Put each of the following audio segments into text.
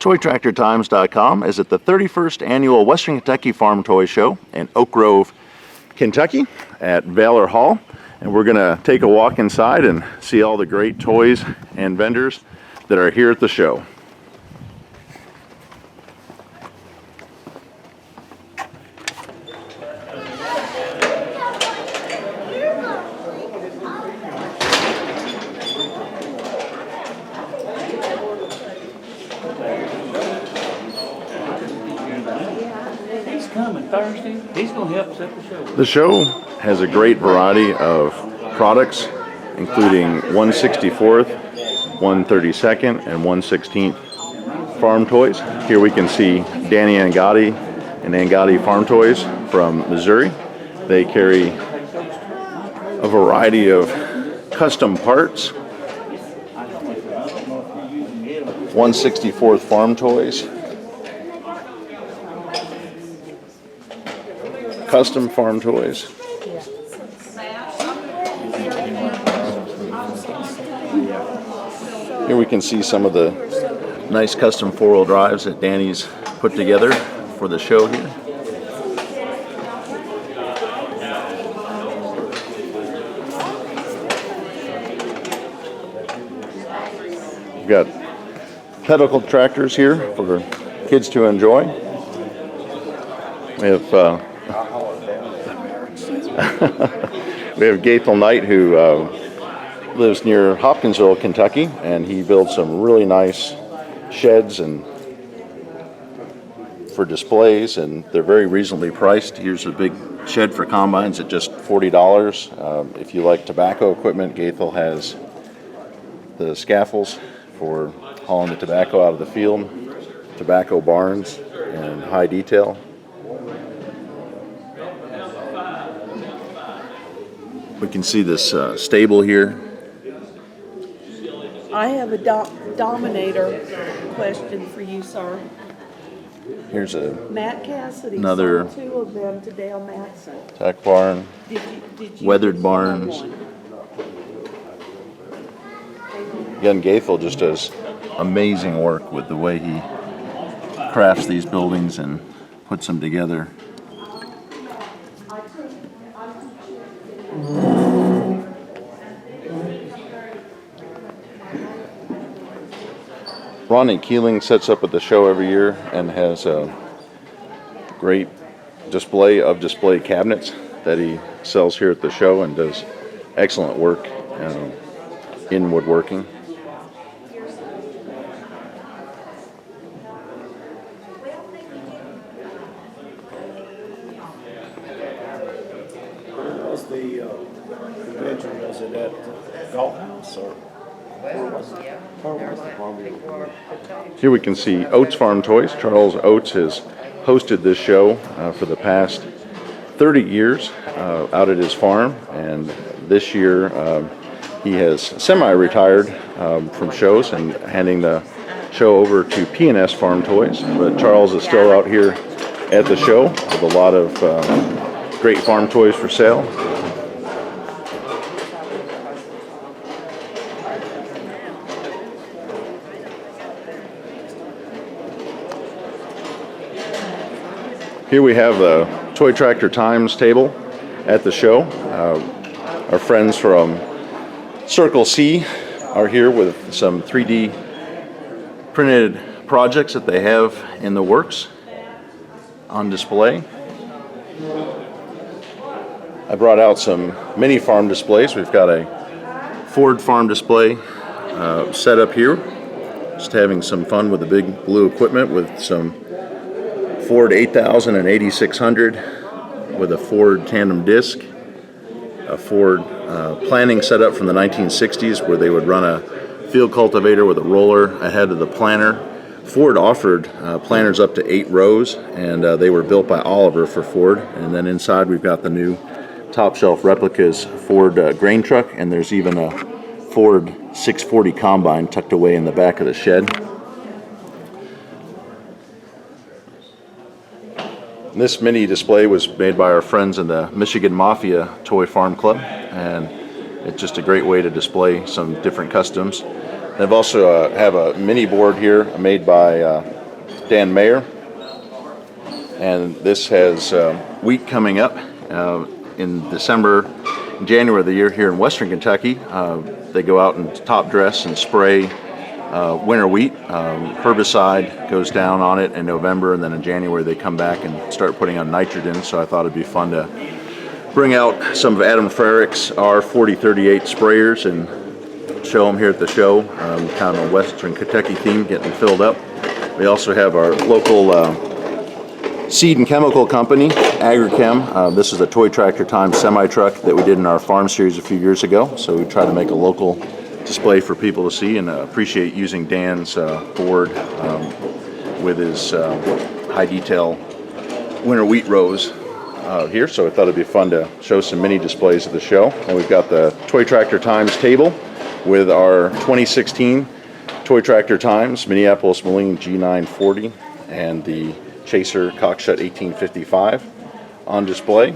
ToyTractorTimes.com is at the 31st Annual Western Kentucky Farm Toy Show in Oak Grove, Kentucky at Valor Hall. And we're going to take a walk inside and see all the great toys and vendors that are here at the show. Coming Thursday, he's going to help set the show. The show has a great variety of products, including 1/64th, 1/32nd, and 1/16th farm toys. Here we can see Danny Angotti and Angotti Farm Toys from Missouri. They carry a variety of custom parts, 1/64th farm toys, custom farm toys. Here we can see some of the nice custom four-wheel drives that Danny's put together for the show here. We've got pedicle tractors here for kids to enjoy. We have we have Gaethel Knight, who lives near Hopkinsville, Kentucky, and he builds some really nice sheds and for displays, and they're very reasonably priced. Here's a big shed for combines at just $40. If you like tobacco equipment, Gaethel has the scaffolds for hauling the tobacco out of the field, tobacco barns, and high detail. We can see this stable here. I have a Dominator question for you, sir. Here's Matt Cassidy another sold 2 of them to Dale Matson. tack barn, Did you weathered have barns. one? Again, Gaethel just does amazing work with the way he crafts these buildings and puts them together. Ronnie Keeling sets up at the show every year and has a great display of display cabinets that he sells here at the show, and does excellent work in woodworking. Was the convention, was it at Galt House or? Here we can see Oates Farm Toys. Charles Oates has hosted this show for the past 30 years out at his farm, and this year he has semi-retired from shows and handing the show over to P&S Farm Toys. But Charles is still out here at the show with a lot of great farm toys for sale. Here we have the Toy Tractor Times table at the show. Our friends from Circle C are here with some 3D printed projects that they have in the works on display. I brought out some mini farm displays. We've got a Ford farm display set up here. Just having some fun with the big blue equipment with some Ford 8000 and 8600 with a Ford tandem disc, a Ford planting setup from the 1960s where they would run a field cultivator with a roller ahead of the planter. Ford offered planters up to 8 rows, and they were built by Oliver for Ford. And then inside we've got the new top shelf replicas Ford grain truck, and there's even a Ford 640 combine tucked away in the back of the shed. This mini display was made by our friends in the Michigan Mafia Toy Farm Club, and it's just a great way to display some different customs. They've also have a mini board here made by Dan Mayer, and this has wheat coming up in December, January of the year here in Western Kentucky. They go out and top dress and spray winter wheat. Herbicide goes down on it in November, and then in January they come back and start putting on nitrogen. So I thought it'd be fun to bring out some of Adam Frerich's R4038 sprayers and show them here at the show. Kind of a Western Kentucky theme getting filled up. We also have our local seed and chemical company, Agrichem. This is a Toy Tractor Time semi-truck that we did in our farm series a few years ago. So we try to make a local display for people to see, and appreciate using Dan's board with his high detail winter wheat rows here. So I thought it'd be fun to show some mini displays of the show. And we've got the Toy Tractor Times table with our 2016 Toy Tractor Times Minneapolis Moline G940 and the Chaser Cockshut 1855 on display.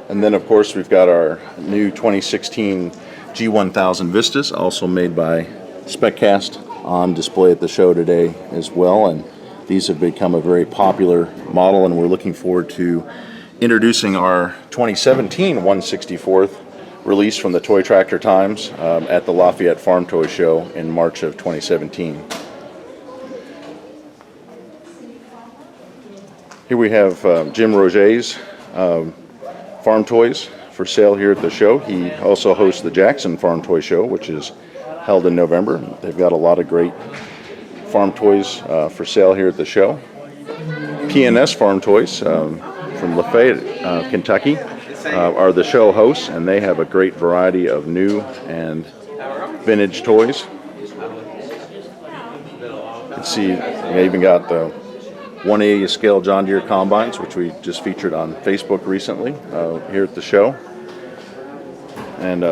And then of course we've got our new 2016 G1000 Vistas, also made by SpecCast, on display at the show today as well. And these have become a very popular model, and we're looking forward to introducing our 2017 164th release from the Toy Tractor Times at the Lafayette Farm Toy Show in March of 2017. Here we have Jim Roget's Farm Toys for sale here at the show. He also hosts the Jackson Farm Toy Show, which is held in November. They've got a lot of great farm toys for sale here at the show. PNS Farm Toys from Lafayette, Kentucky, are the show hosts, and they have a great variety of new and vintage toys. You can see they even got the 180 scale John Deere combines, which we just featured on Facebook recently here at the show. And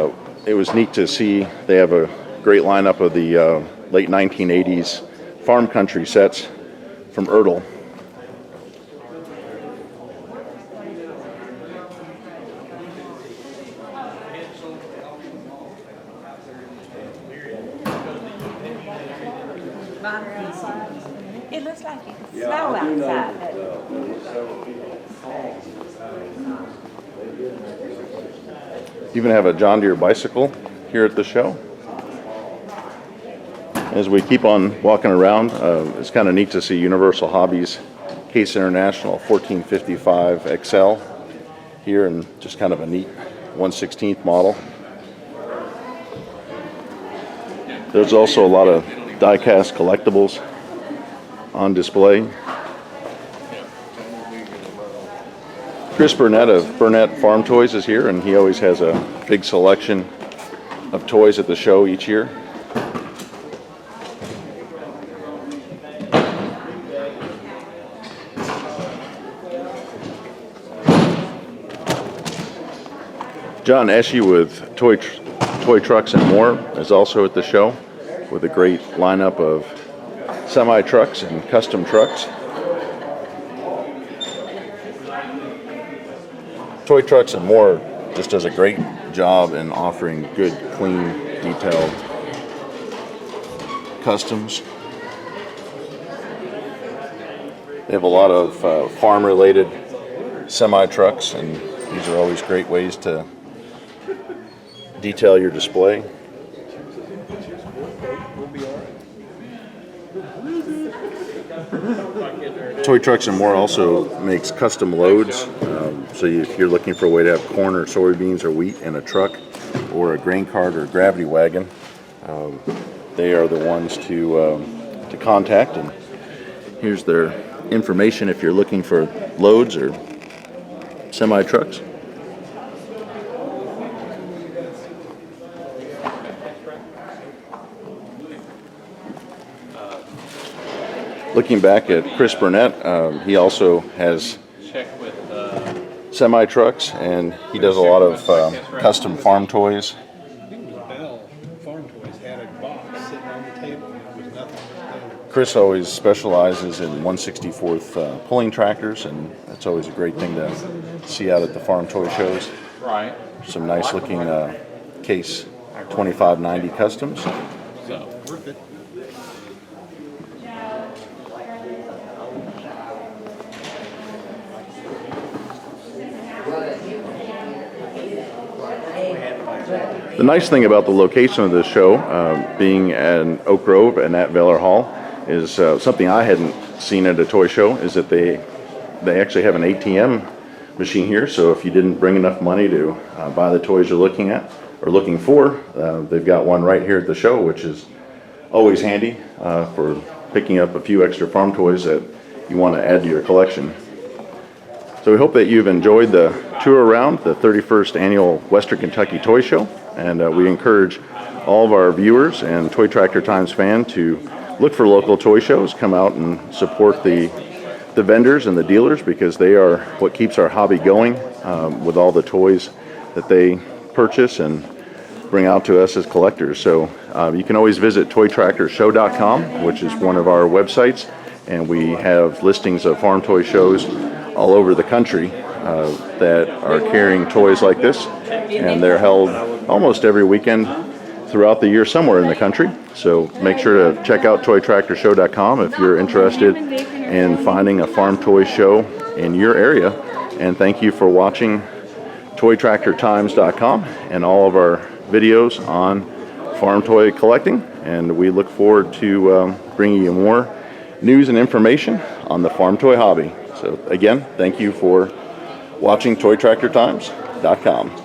it was neat to see they have a great lineup of the late 1980s farm country sets from Ertl. It looks like it's snow outside. Even have a John Deere bicycle here at the show. As we keep on walking around, it's kind of neat to see Universal Hobbies Case International 1455 XL here, and just kind of a neat 1/16th model. There's also a lot of die-cast collectibles on display. Chris Burnett of Burnett Farm Toys is here, and he always has a big selection of toys at the show each year. John Esche with Toy Trucks and More is also at the show with a great lineup of semi-trucks and custom trucks. Toy Trucks and More just does a great job in offering good, clean, detailed customs. They have a lot of farm-related semi-trucks, and these are always great ways to detail your display. Toy Trucks and More also makes custom loads. So if you're looking for a way to have corn or soybeans or wheat in a truck, or a grain cart or a gravity wagon, they are the ones to contact. And here's their information if you're looking for loads or semi-trucks. Looking back at Chris Burnett, he also has semi-trucks, and he does a lot of custom farm toys. I think it was Bell Farm Toys had a box sitting on the table, and it was nothing but them. Chris always specializes in 1/64th pulling tractors, and that's always a great thing to see out at the farm toy shows. Right. Some nice looking case 2590 Customs. Worth it. The nice thing about the location of this show, being in Oak Grove and at Valor Hall, is something I hadn't seen at a toy show, is that they actually have an ATM machine here. So if you didn't bring enough money to buy the toys you're looking at or looking for, they've got one right here at the show, which is always handy for picking up a few extra farm toys that you want to add to your collection. So we hope that you've enjoyed the tour around the 31st Annual Western Kentucky Toy Show, and we encourage all of our viewers and Toy Tractor Times fan to look for local toy shows, come out and support the vendors and the dealers, because they are what keeps our hobby going with all the toys that they purchase and bring out to us as collectors. So you can always visit toytractorshow.com, which is one of our websites, and we have listings of farm toy shows all over the country that are carrying toys like this, and they're held almost every weekend throughout the year somewhere in the country. So make sure to check out toytractorshow.com if you're interested in finding a farm toy show in your area. And thank you for watching toytractortimes.com and all of our videos on farm toy collecting, and we look forward to bringing you more news and information on the farm toy hobby. So again, thank you for watching toytractortimes.com.